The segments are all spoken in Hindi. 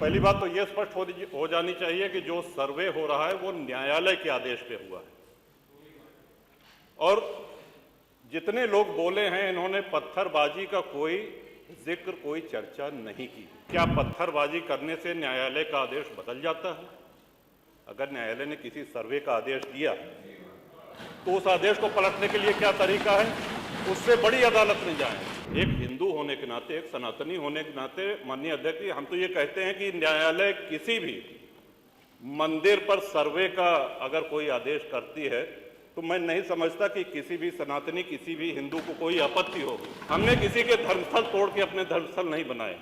पहली बात तो ये स्पष्ट हो जानी चाहिए कि जो सर्वे हो रहा है वो न्यायालय के आदेश पे हुआ है। और जितने लोग बोले हैं इन्होंने पत्थरबाजी का कोई जिक्र, कोई चर्चा नहीं की। क्या पत्थरबाजी करने से न्यायालय का आदेश बदल जाता है? अगर न्यायालय ने किसी सर्वे का आदेश दिया तो उस आदेश को पलटने के लिए क्या तरीका है? उससे बड़ी अदालत में जाएं। एक हिंदू होने के नाते, एक सनातनी होने के नाते माननीय अध्यक्ष जी, हम तो ये कहते हैं कि न्यायालय किसी भी मंदिर पर सर्वे का अगर कोई आदेश करती है तो मैं नहीं समझता कि किसी भी सनातनी, किसी भी हिंदू को कोई आपत्ति होगी। हमने किसी के धर्मस्थल तोड़ के अपने धर्मस्थल नहीं बनाए।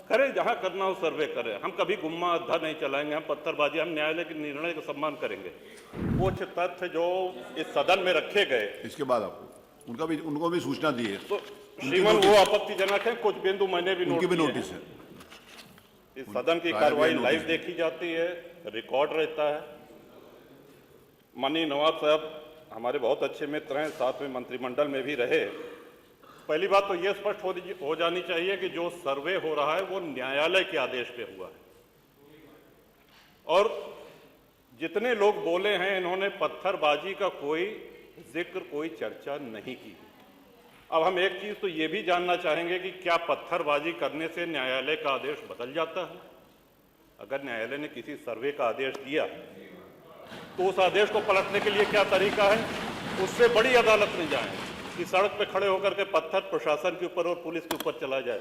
करें, जहां करना हो सर्वे करें। हम कभी गुम्मा अद्धा नहीं चलाएंगे, हम पत्थरबाजी, हम न्यायालय के निर्णय का सम्मान करेंगे। कुछ तथ्य जो इस सदन में रखे गए, इसके बाद आपको उनको भी सूचना दी है तो श्रीमान वो आपत्तिजनक है। कुछ बिंदु मैंने भी नोटिस है। इस सदन की कार्रवाई लाइव देखी जाती है, रिकॉर्ड रहता है। माननीय नवाब साहब हमारे बहुत अच्छे मित्र हैं, साथ में मंत्रिमंडल में भी रहे। पहली बात तो ये स्पष्ट हो जानी चाहिए कि जो सर्वे हो रहा है वो न्यायालय के आदेश पे हुआ है। और जितने लोग बोले हैं इन्होंने पत्थरबाजी का कोई जिक्र, कोई चर्चा नहीं की। अब हम एक चीज तो ये भी जानना चाहेंगे कि क्या पत्थरबाजी करने से न्यायालय का आदेश बदल जाता है? अगर न्यायालय ने किसी सर्वे का आदेश दिया तो उस आदेश को पलटने के लिए क्या तरीका है? उससे बड़ी अदालत में जाएं कि सड़क पे खड़े होकर के पत्थर प्रशासन के ऊपर और पुलिस के ऊपर चला जाए।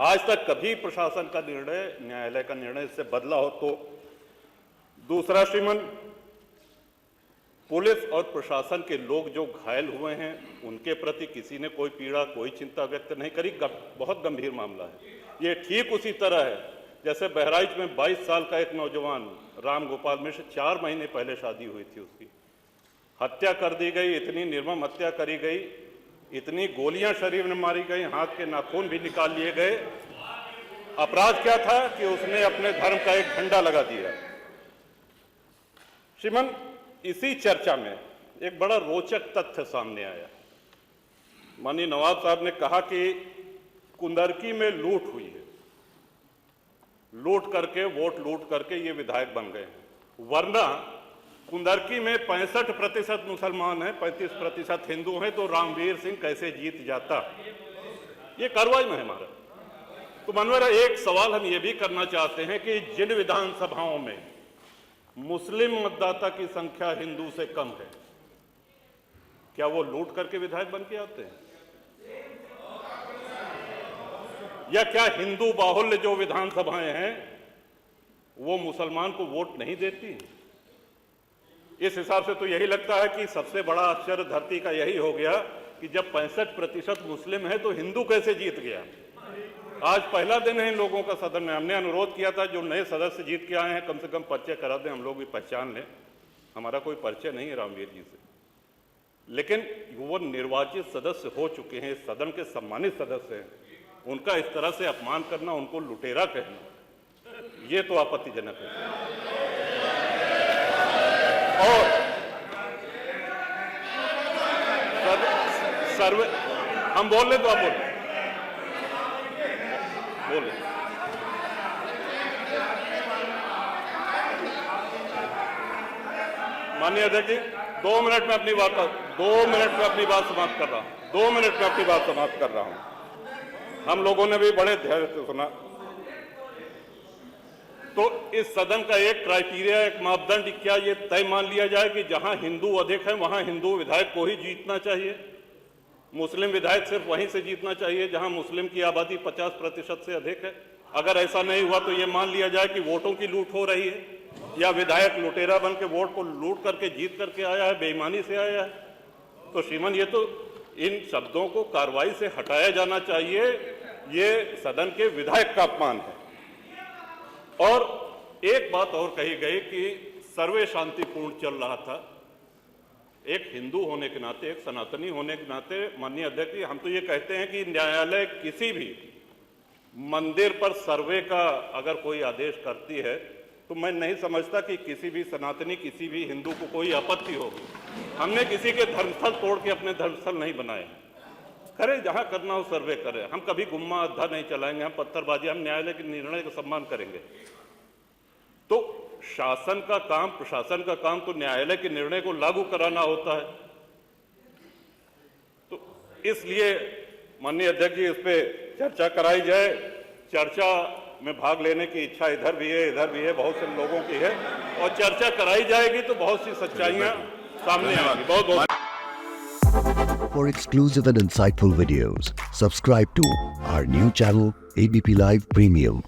आज तक कभी प्रशासन का निर्णय, न्यायालय का निर्णय इससे बदला हो तो? दूसरा श्रीमान, पुलिस और प्रशासन के लोग जो घायल हुए हैं उनके प्रति किसी ने कोई पीड़ा, कोई चिंता व्यक्त नहीं करी। बहुत गंभीर मामला है ये। ठीक उसी तरह है जैसे बहराइच में 22 साल का एक नौजवान राम गोपाल मिश्र, 4 महीने पहले शादी हुई थी उसकी, हत्या कर दी गई। इतनी निर्मम हत्या करी गई, इतनी गोलियां शरीर में मारी गई, हाथ के नाखून भी निकाल लिए गए। अपराध क्या था कि उसने अपने धर्म का एक झंडा लगा दिया। श्रीमान, इसी चर्चा में एक बड़ा रोचक तथ्य सामने आया। माननीय नवाब साहब ने कहा कि कुंदरकी में लूट हुई है, लूट करके, वोट लूट करके ये विधायक बन गए हैं। वरना कुंदरकी में 65% मुसलमान हैं, 35% हिंदू हैं, तो रामवीर सिंह कैसे जीत जाता? ये कार्रवाई में है हमारा। तो मनोहर, एक सवाल हम ये भी करना चाहते हैं कि जिन विधानसभाओं में मुस्लिम मतदाता की संख्या हिंदू से कम है, क्या वो लूट करके विधायक बन के आते हैं? या क्या हिंदू बाहुल्य जो विधानसभाएं हैं वो मुसलमान को वोट नहीं देती? इस हिसाब से तो यही लगता है कि सबसे बड़ा आश्चर्य धरती का यही हो गया कि जब 65% मुस्लिम है तो हिंदू कैसे जीत गया? आज पहला दिन है इन लोगों का सदन में। हमने अनुरोध किया था जो नए सदस्य जीत के आए हैं कम से कम परिचय करा दें, हम लोग भी पहचान लें। हमारा कोई परिचय नहीं है रामवीर जी से, लेकिन वो निर्वाचित सदस्य हो चुके हैं, सदन के सम्मानित सदस्य हैं। उनका इस तरह से अपमान करना, उनको लुटेरा कहना, ये तो आपत्तिजनक है। और सर्वे हम बोल ले तो आप बोले। माननीय अध्यक्ष जी, 2 मिनट में अपनी बात समाप्त कर रहा हूं। 2 मिनट में अपनी बात समाप्त कर रहा हूं। हम लोगों ने भी बड़े धैर्य से सुना। तो इस सदन का एक क्राइटेरिया, एक मापदंड क्या ये तय मान लिया जाए कि जहां हिंदू अधिक है वहां हिंदू विधायक को ही जीतना चाहिए, मुस्लिम विधायक सिर्फ वहीं से जीतना चाहिए जहां मुस्लिम की आबादी 50% से अधिक है? अगर ऐसा नहीं हुआ तो ये मान लिया जाए कि वोटों की लूट हो रही है, या विधायक लुटेरा बन के वोट को लूट करके जीत करके आया है, बेईमानी से आया है। तो श्रीमान, ये तो इन शब्दों को कार्रवाई से हटाया जाना चाहिए। ये सदन के विधायक का अपमान है। और एक बात और कही गई कि सर्वे शांतिपूर्ण चल रहा था। एक हिंदू होने के नाते, एक सनातनी होने के नाते माननीय अध्यक्ष जी, हम तो ये कहते हैं कि न्यायालय किसी भी मंदिर पर सर्वे का अगर कोई आदेश करती है तो मैं नहीं समझता कि किसी भी सनातनी, किसी भी हिंदू को कोई आपत्ति होगी। हमने किसी के धर्मस्थल तोड़ के अपने धर्मस्थल नहीं बनाए। करें, जहां करना हो सर्वे करें। हम कभी गुम्मा अद्धा नहीं चलाएंगे, हम पत्थरबाजी, हम न्यायालय के निर्णय का सम्मान करेंगे। तो शासन का काम, प्रशासन का काम तो न्यायालय के निर्णय को लागू कराना होता है। तो इसलिए माननीय अध्यक्ष जी, इस पे चर्चा कराई जाए। चर्चा में भाग लेने की इच्छा इधर भी है, इधर भी है, बहुत से लोगों की है, और चर्चा कराई जाएगी तो बहुत सी सच्चाइयां सामने आएंगी। बहुत बहुत For exclusive and insightful videos, subscribe to our new channel ABP Live Premium.